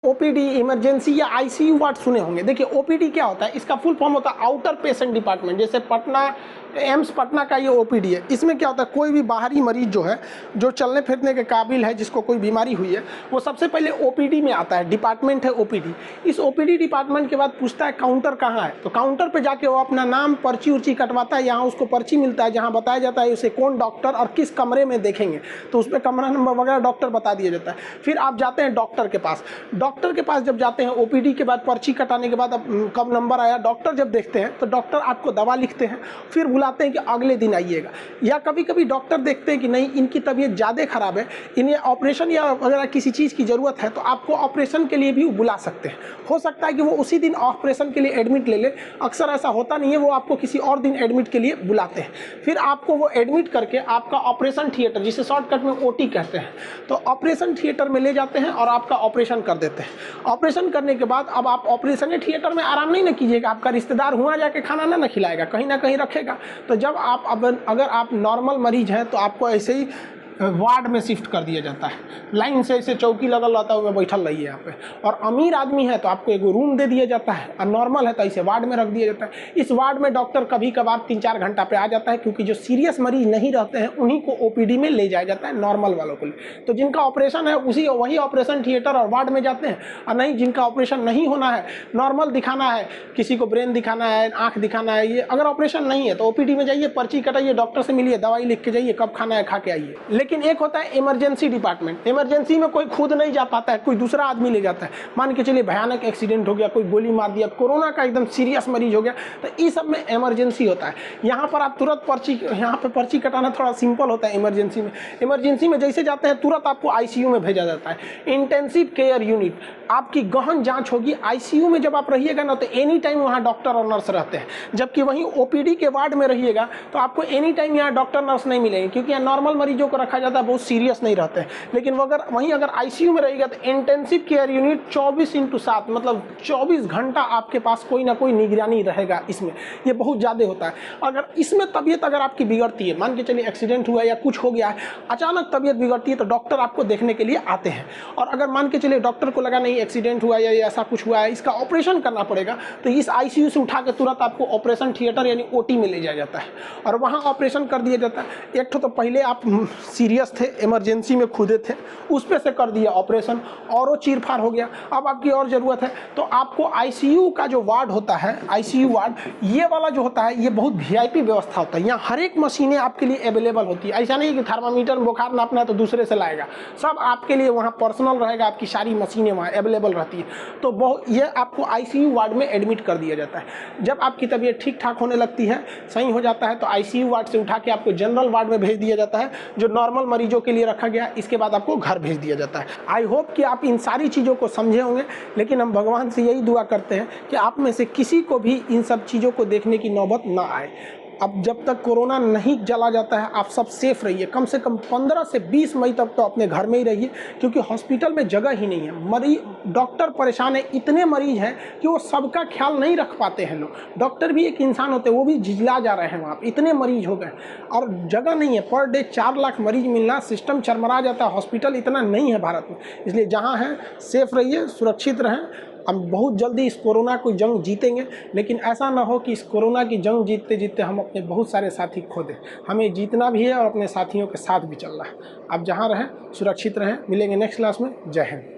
OPD, emergency या ICU ward सुने होंगे। देखिए ओपीडी क्या होता है, इसका फुल फॉर्म होता है आउटर पेशेंट डिपार्टमेंट। जैसे पटना, एम्स पटना का ये ओपीडी है। इसमें क्या होता है, कोई भी बाहरी मरीज जो है, जो चलने फिरने के काबिल है, जिसको कोई बीमारी हुई है, वो सबसे पहले ओपीडी में आता है। डिपार्टमेंट है ओपीडी। इस ओपीडी डिपार्टमेंट के बाद पूछता है काउंटर कहाँ है, तो काउंटर पर जाके वो अपना नाम, पर्ची उर्ची कटवाता है। यहाँ उसको पर्ची मिलता है जहाँ बताया जाता है उसे कौन डॉक्टर और किस कमरे में देखेंगे, तो उस पर कमरा नंबर वगैरह डॉक्टर बता दिया जाता है। फिर आप जाते हैं डॉक्टर के पास। डॉक्टर के पास जब जाते हैं, ओपीडी के बाद पर्ची कटाने के बाद अब कब नंबर आया, डॉक्टर जब देखते हैं तो डॉक्टर आपको दवा लिखते हैं, फिर बुलाते हैं कि अगले दिन आइएगा। या कभी कभी डॉक्टर देखते हैं कि नहीं, इनकी तबीयत ज़्यादा खराब है, इन्हें ऑपरेशन या वगैरह किसी चीज़ की ज़रूरत है, तो आपको ऑपरेशन के लिए भी बुला सकते हैं। हो सकता है कि वो उसी दिन ऑपरेशन के लिए एडमिट ले ले, अक्सर ऐसा होता नहीं है, वो आपको किसी और दिन एडमिट के लिए बुलाते हैं। फिर आपको वो एडमिट करके आपका ऑपरेशन थिएटर, जिसे शॉर्टकट में ओटी कहते हैं, तो ऑपरेशन थिएटर में ले जाते हैं और आपका ऑपरेशन कर देते हैं। ऑपरेशन करने के बाद अब आप ऑपरेशन थिएटर में आराम नहीं ना कीजिएगा, आपका रिश्तेदार हुआ जाके खाना ना खिलाएगा, कहीं ना कहीं रखेगा। तो जब आप अगर आप नॉर्मल मरीज हैं तो आपको ऐसे ही वार्ड में शिफ्ट कर दिया जाता है। लाइन से ऐसे चौकी लगल रहता है, उसमें बैठल रहिए यहाँ पे। और अमीर आदमी है तो आपको एक रूम दे दिया जाता है, और नॉर्मल है तो ऐसे वार्ड में रख दिया जाता है। इस वार्ड में डॉक्टर कभी कभार 3-4 घंटा पे आ जाता है, क्योंकि जो सीरियस मरीज नहीं रहते हैं उन्हीं को ओपीडी में ले जाया जाता है, नॉर्मल वालों को लिए। तो जिनका ऑपरेशन है वही ऑपरेशन थिएटर और वार्ड में जाते हैं, और नहीं जिनका ऑपरेशन नहीं होना है, नॉर्मल दिखाना है, किसी को ब्रेन दिखाना है, आँख दिखाना है, ये अगर ऑपरेशन नहीं है तो ओपीडी में जाइए, पर्ची कटाइए, डॉक्टर से मिलिए, दवाई लिख के जाइए, कब खाना है खा के आइए। लेकिन एक होता है इमरजेंसी डिपार्टमेंट। इमरजेंसी में कोई खुद नहीं जा पाता है, कोई दूसरा आदमी ले जाता है। मान के चलिए भयानक एक्सीडेंट हो गया, कोई गोली मार दिया, कोरोना का एकदम सीरियस मरीज हो गया, तो इस सब में इमरजेंसी होता है। यहाँ पर आप तुरंत यहाँ पे पर्ची कटाना थोड़ा सिंपल होता है। इमरजेंसी में जैसे जाते हैं तुरंत आपको आईसीयू में भेजा जाता है, इंटेंसिव केयर यूनिट। आपकी गहन जांच होगी। आईसीयू में जब आप रहिएगा ना, तो एनी टाइम वहाँ डॉक्टर और नर्स रहते हैं, जबकि वहीं ओपीडी के वार्ड में रहिएगा तो आपको एनी टाइम यहाँ डॉक्टर नर्स नहीं मिलेंगे, क्योंकि यहाँ नॉर्मल मरीजों को रखा जाता है, बहुत सीरियस नहीं रहते हैं। लेकिन वहीं अगर आईसीयू में रहेगा तो इंटेंसिव केयर यूनिट 24/7, मतलब 24 घंटा आपके पास कोई ना कोई निगरानी रहेगा। इसमें ये बहुत ज़्यादा होता है। अगर इसमें तबीयत अगर आपकी बिगड़ती है, मान के चलिए एक्सीडेंट हुआ या कुछ हो गया है, अचानक तबीयत बिगड़ती है, तो डॉक्टर आपको देखने के लिए आते हैं। और अगर मान के चलिए डॉक्टर को लगा नहीं एक्सीडेंट हुआ या ऐसा कुछ हुआ है, इसका ऑपरेशन करना पड़ेगा, तो इस आईसीयू से उठा के तुरंत आपको ऑपरेशन थिएटर यानी ओटी में ले जाया जाता है, और वहाँ ऑपरेशन कर दिया जाता है। एक तो पहले आप सीरियस थे, इमरजेंसी में खुदे थे, उस पे से कर दिया ऑपरेशन, और वो चीरफाड़ हो गया, अब आपकी और ज़रूरत है तो आपको आईसीयू का जो वार्ड होता है, आईसीयू वार्ड, ये वाला जो होता है, ये बहुत वीआईपी व्यवस्था होता है। यहाँ हर एक मशीनें आपके लिए अवेलेबल होती है। ऐसा नहीं कि थर्मामीटर बुखार नापना है तो दूसरे से लाएगा, सब आपके लिए वहाँ पर्सनल रहेगा, आपकी सारी मशीनें वहाँ अवेलेबल रहती है। तो ये आपको आईसीयू वार्ड में एडमिट कर दिया जाता है। जब आपकी तबीयत ठीक ठाक होने लगती है, सही हो जाता है, तो आईसीयू वार्ड से उठा के आपको जनरल वार्ड में भेज दिया जाता है, जो नॉर्मल मरीजों के लिए रखा गया। इसके बाद आपको घर भेज दिया जाता है। आई होप कि आप इन सारी चीज़ों को समझे होंगे, लेकिन हम भगवान से यही दुआ करते हैं कि आप में से किसी को भी इन सब चीज़ों को देखने की नौबत ना आए। अब जब तक कोरोना नहीं चला जाता है, आप सब सेफ रहिए। कम से कम 15 से 20 मई तक तो अपने घर में ही रहिए, क्योंकि हॉस्पिटल में जगह ही नहीं है। डॉक्टर परेशान है, इतने मरीज हैं कि वो सबका ख्याल नहीं रख पाते हैं लोग। डॉक्टर भी एक इंसान होते हैं, वो भी झिझला जा रहे हैं वहाँ पे, इतने मरीज हो गए और जगह नहीं है। पर डे 4 लाख मरीज मिलना, सिस्टम चरमरा जाता है। हॉस्पिटल इतना नहीं है भारत में, इसलिए जहाँ हैं सेफ रहिए, सुरक्षित रहें। हम बहुत जल्दी इस कोरोना को जंग जीतेंगे, लेकिन ऐसा ना हो कि इस कोरोना की जंग जीतते जीतते हम अपने बहुत सारे साथी खो दें। हमें जीतना भी है और अपने साथियों के साथ भी चलना है। आप जहाँ रहें सुरक्षित रहें। मिलेंगे नेक्स्ट क्लास में। जय हिंद।